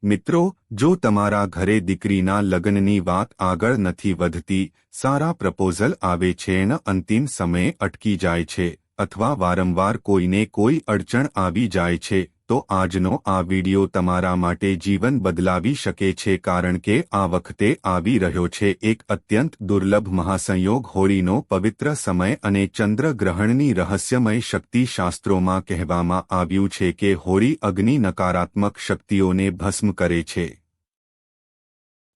મિત્રો, જો તમારા ઘરે દીકરીના લગ્નની વાત આગળ નથી વધતી, સારા પ્રપોઝલ આવે છે અને અંતિમ સમયે અટકી જાય છે, અથવા વારંવાર કોઈને કોઈ અડચણ આવી જાય છે, તો આજનો આ વિડિયો તમારા માટે જીવન બદલાવી શકે છે, કારણ કે આ વખતે આવી રહ્યો છે એક અત્યંત દુર્લભ મહાસંયોગ, હોળીનો પવિત્ર સમય અને ચંદ્રગ્રહણની રહસ્યમય શક્તિ. શાસ્ત્રોમાં કહેવામાં આવ્યું છે કે હોળી અગ્નિ નકારાત્મક શક્તિઓને ભસ્મ કરે છે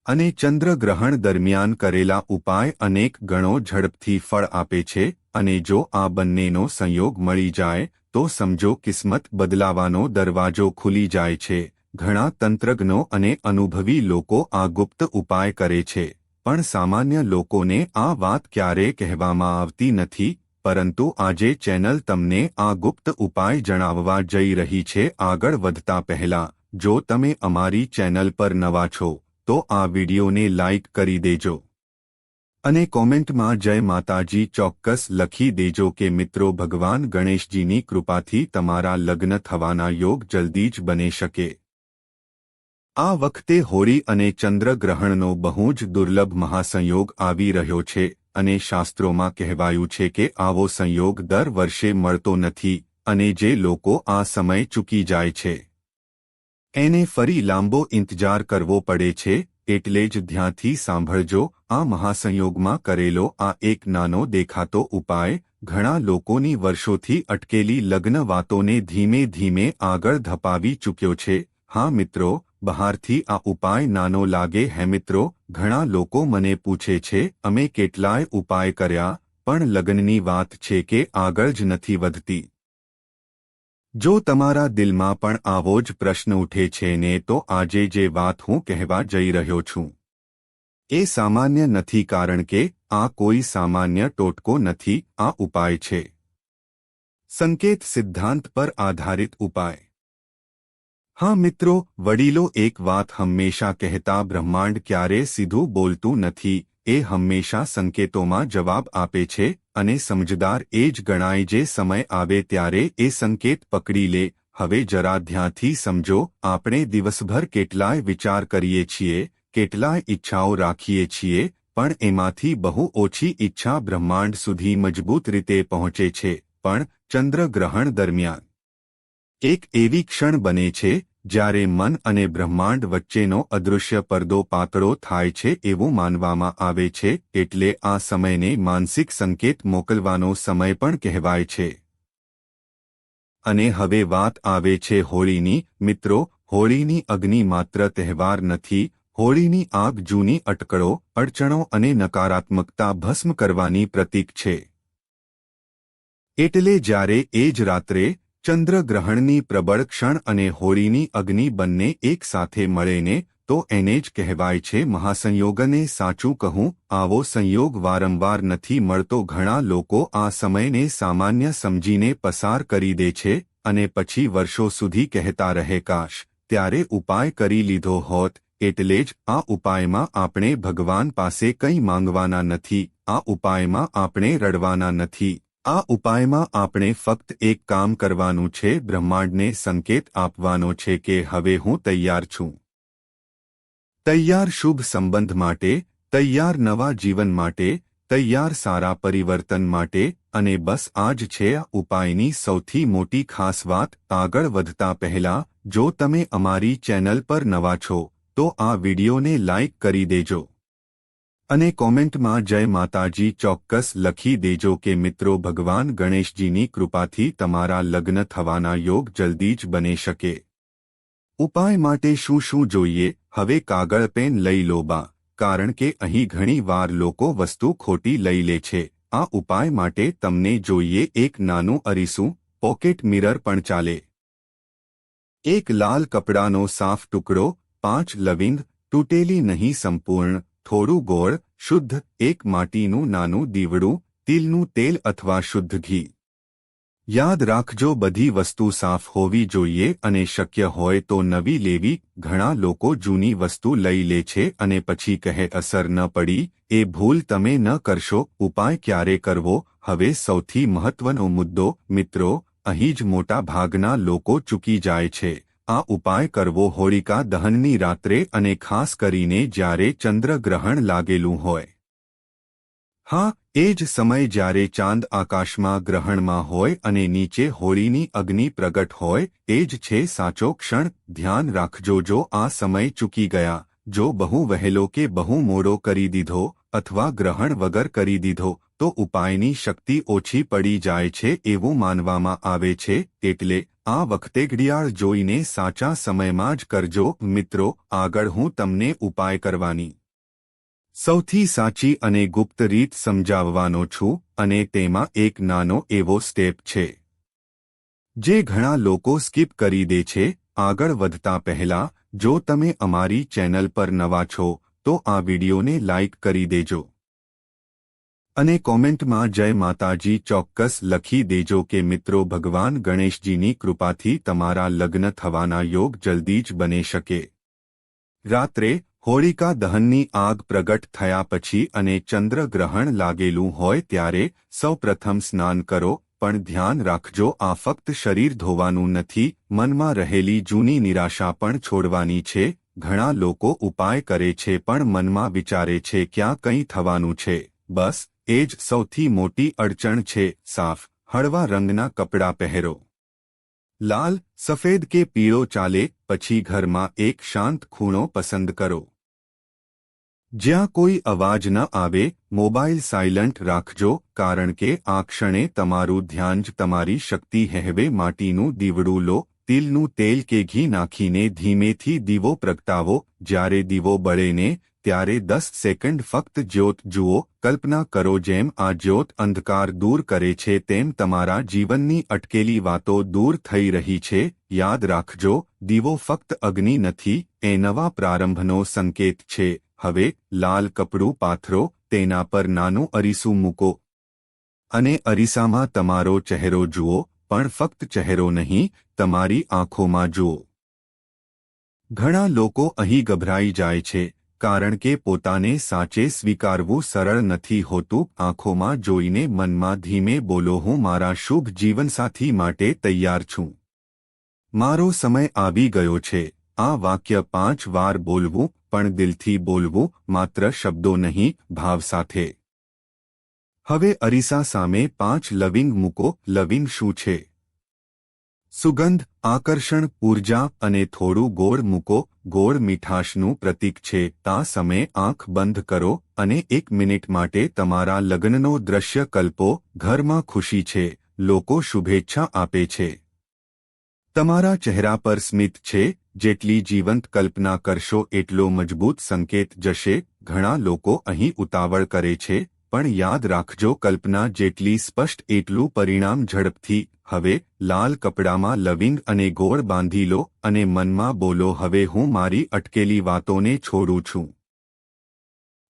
અને ચંદ્રગ્રહણ દરમિયાન કરેલા ઉપાય અનેક ગણો ઝડપથી ફળ આપે છે, અને જો આ બંનેનો સંયોગ મળી જાય તો સમજો કિસ્મત બદલાવાનો દરવાજો ખુલી જાય છે. ઘણા તંત્રજ્ઞો અને અનુભવી લોકો આ ગુપ્ત ઉપાય કરે છે, પણ સામાન્ય લોકોને આ વાત ક્યારેય કહેવામાં આવતી નથી. પરંતુ આજે ચેનલ તમને આ ગુપ્ત ઉપાય જણાવવા જઈ રહી છે. આગળ વધતા પહેલા, જો તમે અમારી ચેનલ પર નવા છો તો આ વિડિયોને લાઇક કરી દેજો અને કોમેન્ટમાં જય માતાજી ચોક્કસ લખી દેજો કે મિત્રો, ભગવાન ગણેશજીની કૃપાથી તમારા લગ્ન થવાના યોગ જલ્દી જ બની શકે. આ વખતે હોળી અને ચંદ્રગ્રહણનો બહુ જ દુર્લભ મહાસંયોગ આવી રહ્યો છે, અને શાસ્ત્રોમાં કહેવાયું છે કે આવો સંયોગ દર વર્ષે મળતો નથી, અને જે લોકો આ સમય ચૂકી જાય છે એને ફરી લાંબો ઇંતજાર કરવો પડે છે. એટલે જ ધ્યાનથી સાંભળજો. આ મહાસંયોગમાં કરેલો આ એક નાનો દેખાતો ઉપાય ઘણા લોકોની વર્ષોથી અટકેલી લગ્ન વાતોને ધીમે ધીમે આગળ ધપાવી ચૂક્યો છે. હા મિત્રો, બહારથી આ ઉપાય નાનો લાગે હે મિત્રો. ઘણા લોકો મને પૂછે છે, અમે કેટલાય ઉપાય કર્યા, પણ લગ્નની વાત છે કે આગળ જ નથી વધતી. જો તમારા દિલમાં પણ આવો જ પ્રશ્ન ઉઠે છે ને, તો આજે જે વાત હું કહેવા જઈ રહ્યો છું એ સામાન્ય નથી, કારણ કે આ કોઈ સામાન્ય ટોટકો નથી. આ ઉપાય છે સંકેત સિદ્ધાંત પર આધારિત ઉપાય. હા મિત્રો, વડીલો એક વાત હંમેશા કહેતા, બ્રહ્માંડ ક્યારે સીધું બોલતું નથી, એ હંમેશા સંકેતોમાં જવાબ આપે છે, અને સમજદાર એ જ ગણાય જે સમય આવે ત્યારે એ સંકેત પકડી લે. હવે જરા ધ્યાનથી સમજો. આપણે દિવસભર કેટલાય વિચાર કરીએ છીએ, કેટલાય ઈચ્છાઓ રાખીએ છીએ, પણ એમાંથી બહુ ઓછી ઈચ્છા બ્રહ્માંડ સુધી મજબૂત રીતે પહોંચે છે. પણ ચંદ્રગ્રહણ દરમિયાન એક એવી ક્ષણ બને છે જ્યારે મન અને બ્રહ્માંડ વચ્ચેનો અદૃશ્ય પડદો પાતળો થાય છે એવું માનવામાં આવે છે. એટલે આ સમયને માનસિક સંકેત મોકલવાનો સમય પણ કહેવાય છે. અને હવે વાત આવે છે હોળીની. મિત્રો, હોળીની અગ્નિ માત્ર તહેવાર નથી. હોળીની આગ જૂની અટકળો, અડચણો અને નકારાત્મકતા ભસ્મ કરવાની પ્રતીક છે. એટલે જ્યારે એ જ રાત્રે ચંદ્રગ્રહણની પ્રબળ ક્ષણ અને હોળીની અગ્નિ બંને એક સાથે મળે તો એને જ કહેવાય છે મહાસંયોગ. અને સાચું કહું, આવો સંયોગ વારંવાર નથી મળતો. ઘણા લોકો આ સમયને સામાન્ય સમજીને પસાર કરી દે છે, અને પછી વર્ષો સુધી કહેતા રહે, કાશ ત્યારે ઉપાય કરી લીધો હોત. એટલે જ આ ઉપાયમાં આપણે ભગવાન પાસે કંઈ માંગવાના નથી. આ ઉપાયમાં આપણે રડવાના નથી. આ ઉપાયમાં આપણે ફક્ત એક કામ કરવાનું છે, બ્રહ્માંડને સંકેત આપવાનો છે કે હવે હું તૈયાર છું. તૈયાર શુભ સંબંધ માટે, તૈયાર નવા જીવન માટે, તૈયાર સારા પરિવર્તન માટે. અને બસ આ જ છે આ ઉપાયની સૌથી મોટી ખાસ વાત. આગળ વધતા પહેલા, જો તમે અમારી ચેનલ પર નવા છો તો આ વિડિયોને લાઇક કરી દેજો અને કોમેન્ટમાં જય માતાજી ચોક્કસ લખી દેજો કે મિત્રો, ભગવાન ગણેશજીની કૃપાથી તમારા લગ્ન થવાના યોગ જલ્દી જ બની શકે. ઉપાય માટે શું શું જોઈએ? હવે કાગળ પેન લઈ લો બા, કારણ કે અહીં ઘણી વાર લોકો વસ્તુ ખોટી લઈ લે છે. આ ઉપાય માટે તમને જોઈએ એક નાનું અરીસું, પોકેટ મિરર પણ ચાલે. એક લાલ કપડાનો સાફ ટુકડો, 5 લવિંગ, તૂટેલી નહીં સંપૂર્ણ, થોડું ગોળ, શુદ્ધ, એક માટીનું નાનું દીવડું, તિલનું તેલ અથવા શુદ્ધ ઘી. યાદ રાખજો, બધી વસ્તુ સાફ હોવી જોઈએ અને શક્ય હોય તો નવી લેવી. ઘણા લોકો જૂની વસ્તુ લઈ લે છે અને પછી કહે અસર ન પડી. એ ભૂલ તમે ન કરશો. ઉપાય ક્યારે કરવો? હવે સૌથી મહત્વનો મુદ્દો મિત્રો, અહીં જ મોટા ભાગના લોકો ચૂકી જાય છે. આ ઉપાય કરવો હોળિકા દહનની રાત્રે અને ખાસ કરીને જ્યારે ચંદ્રગ્રહણ લાગેલું હોય. હા, એ જ સમય જ્યારે ચાંદ આકાશમાં ગ્રહણમાં હોય અને નીચે હોળીની અગ્નિ પ્રગટ હોય, એ જ છે સાચો ક્ષણ. ધ્યાન રાખજો, જો આ સમય ચૂકી ગયા, જો બહુ વહેલો કે બહુ મોડો કરી દીધો અથવા ગ્રહણ વગર કરી દીધો, તો ઉપાયની શક્તિ ઓછી પડી જાય છે એવું માનવામાં આવે છે. એટલે આ વખતે ઘડિયાળ જોઈને સાચા સમયમાં જ કરજો. મિત્રો, આગળ હું તમને ઉપાય કરવાની સૌથી સાચી અને ગુપ્ત રીત સમજાવવાનો છું, અને તેમાં એક નાનો એવો સ્ટેપ છે જે ઘણા લોકો સ્કીપ કરી દે છે. આગળ વધતા પહેલા, જો તમે અમારી ચેનલ પર નવા છો તો આ વિડિયોને લાઇક કરી દેજો અને કોમેન્ટમાં જય માતાજી ચોક્કસ લખી દેજો કે મિત્રો, ભગવાન ગણેશજીની કૃપાથી તમારા લગ્ન થવાના યોગ જલ્દી જ બની શકે. રાત્રે હોળિકા દહનની આગ પ્રગટ થયા પછી અને ચંદ્રગ્રહણ લાગેલું હોય ત્યારે સૌપ્રથમ સ્નાન કરો. પણ ધ્યાન રાખજો, આ ફક્ત શરીર ધોવાનું નથી, મનમાં રહેલી જૂની નિરાશા પણ છોડવાની છે. ઘણા લોકો ઉપાય કરે છે પણ મનમાં વિચારે છે ક્યાં કંઈ થવાનું છે. બસ એ જ સૌથી મોટી અડચણ છે. સાફ હળવા રંગના કપડાં પહેરો. લાલ, સફેદ કે પીળો ચાલે. પછી ઘરમાં એક શાંત ખૂણો પસંદ કરો જ્યાં કોઈ અવાજ ન આવે. મોબાઈલ સાયલન્ટ રાખજો, કારણ કે આ ક્ષણે તમારું ધ્યાન જ તમારી શક્તિ હેવે. માટીનું દીવડું લો, તિલનું તેલ કે ઘી નાખીને ધીમેથી દીવો પ્રગટાવો. જ્યારે દીવો બળે ને ત્યારે 10 સેકન્ડ ફક્ત જ્યોત જુઓ. કલ્પના કરો જેમ આ જ્યોત અંધકાર દૂર કરે છે તેમ તમારા જીવનની અટકેલી વાતો દૂર થઈ રહી છે. યાદ રાખજો, દીવો ફક્ત અગ્નિ નથી, એ નવા પ્રારંભનો સંકેત છે. હવે લાલ કપડું પાથરો, તેના પર નાનું અરીસું મૂકો અને અરીસામાં તમારો ચહેરો જુઓ. પણ ફક્ત ચહેરો નહીં, તમારી આંખોમાં જુઓ. ઘણા લોકો અહીં ગભરાઈ જાય છે, કારણ કે પોતાને સાચે સ્વીકારવું સરળ નથી હોતું. આંખોમાં જોઈને મનમાં ધીમે બોલો, હું મારા શુભ જીવનસાથી માટે તૈયાર છું. મારો સમય આવી ગયો છે. આ વાક્ય 5 વાર બોલવું, પણ દિલથી બોલવું, માત્ર શબ્દો નહીં, ભાવ સાથે. હવે અરીસા સામે 5 લવિંગ મૂકો. લવિંગ શું છે? સુગંધ, આકર્ષણ, ઊર્જા અને થોડું ગોળ મૂકો. ગોળ મીઠાશનું પ્રતીક છે. આ સમયે આંખ બંધ કરો અને 1 મિનિટ માટે તમારા લગ્નનો દ્રશ્ય કલ્પો. ઘરમાં ખુશી છે, લોકો શુભેચ્છા આપે છે, તમારા ચહેરા પર સ્મિત છે. જેટલી જીવંત કલ્પના કરશો એટલો મજબૂત સંકેત જશે. ઘણા લોકો અહીં ઉતાવળ કરે છે, પણ યાદ રાખજો, કલ્પના જેટલી સ્પષ્ટ એટલું પરિણામ ઝડપથી. હવે લાલ કપડામાં લવિંગ અને ગોળ બાંધી લો અને મનમાં બોલો, હવે હું મારી અટકેલી વાતોને છોડું છું.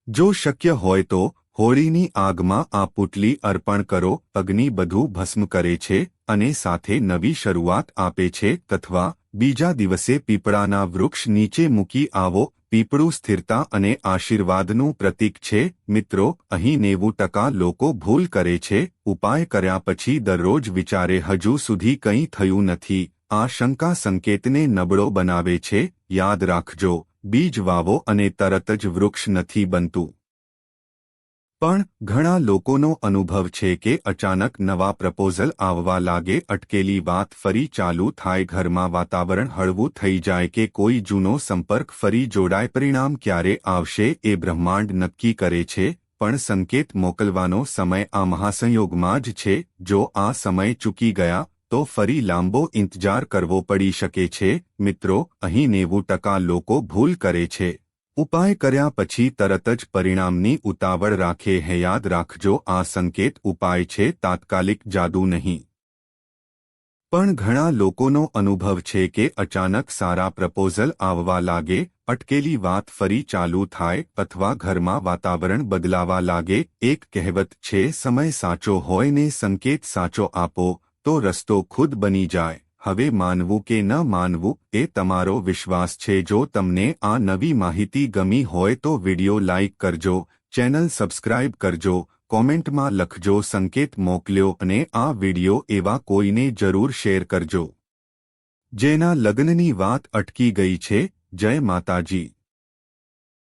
જો શક્ય હોય તો હોળીની આગમાં આ પુટલી અર્પણ કરો. અગ્નિ બધું ભસ્મ કરે છે અને સાથે નવી શરૂઆત આપે છે. અથવા બીજા દિવસે પીપળાના વૃક્ષ નીચે મૂકી આવો. પીપળું સ્થિરતા અને આશીર્વાદનું પ્રતીક છે. મિત્રો, અહીં 90% લોકો ભૂલ કરે છે. ઉપાય કર્યા પછી દરરોજ વિચારે હજુ સુધી કંઈ થયું નથી. આ શંકા સંકેતને નબળો બનાવે છે. યાદ રાખજો, બીજ વાવો અને તરત જ વૃક્ષ નથી બનતું. પણ ઘણા લોકોનો અનુભવ છે કે અચાનક નવા પ્રપોઝલ આવવા લાગે, અટકેલી વાત ફરી ચાલુ થાય, ઘરમાં વાતાવરણ હળવું થઈ જાય કે કોઈ જૂનો સંપર્ક ફરી જોડાય. પરિણામ ક્યારે આવશે એ બ્રહ્માંડ નક્કી કરે છે, પણ સંકેત મોકલવાનો સમય આ મહાસંયોગમાં જ છે. જો આ સમય ચૂકી ગયા તો ફરી લાંબો ઇંતજાર કરવો પડી શકે છે. મિત્રો, અહીં 90% લોકો ભૂલ કરે છે. ઉપાય કર્યા પછી તરત જ પરિણામની ઉતાવળ રાખે હે. યાદ રાખજો, આ સંકેત ઉપાય છે, તાત્કાલિક જાદુ નહીં. પણ ઘણા લોકોનો અનુભવ છે કે અચાનક સારા પ્રપોઝલ આવવા લાગે, અટકેલી વાત ફરી ચાલુ થાય અથવા ઘરમાં વાતાવરણ બદલાવા લાગે. એક કહેવત છે, સમય સાચો હોય ને સંકેત સાચો આપો તો રસ્તો ખુદ બની જાય. હવે માનવું કે ન માનવું એ તમારો વિશ્વાસ છે. જો તમને આ નવી માહિતી ગમી હોય તો વિડિયો લાઇક કરજો, ચેનલ સબસ્ક્રાઇબ કરજો, કોમેન્ટમાં લખજો સંકેત મોકલ્યો અને આ વિડિયો એવા કોઈને જરૂર શેર કરજો જેના લગ્નની વાત અટકી ગઈ છે, જય માતાજી।